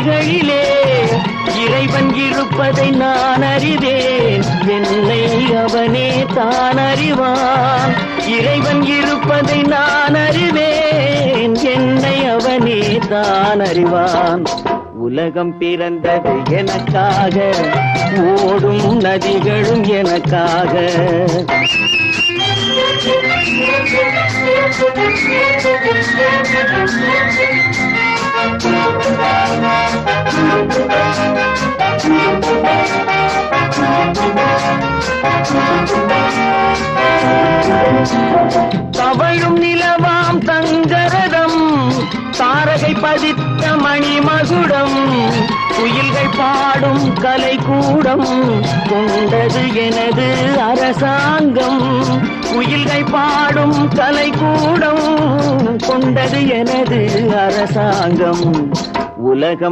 நதிகளிலே இறைவன் இருப்பதை நான் அறிவேன், என்னை அவனே தான் அறிவான். இறைவன் இருப்பதை நான் அறிவேன், என்னை அவனே தான் அறிவான். உலகம் பிறந்தது எனக்காக, ஓடும் நதிகளும் எனக்காக. தவழும் நிலவாம் தங்கரதம், தாரகை பதித்த மணிமகுடம், குயில்கள் பாடும் கலைக்கூடம் கொண்டது எனது அரசாங்கம். குயில்கள் பாடும் கலைக்கூடம் கொண்டது எனது அரசாங்கம். உலகம்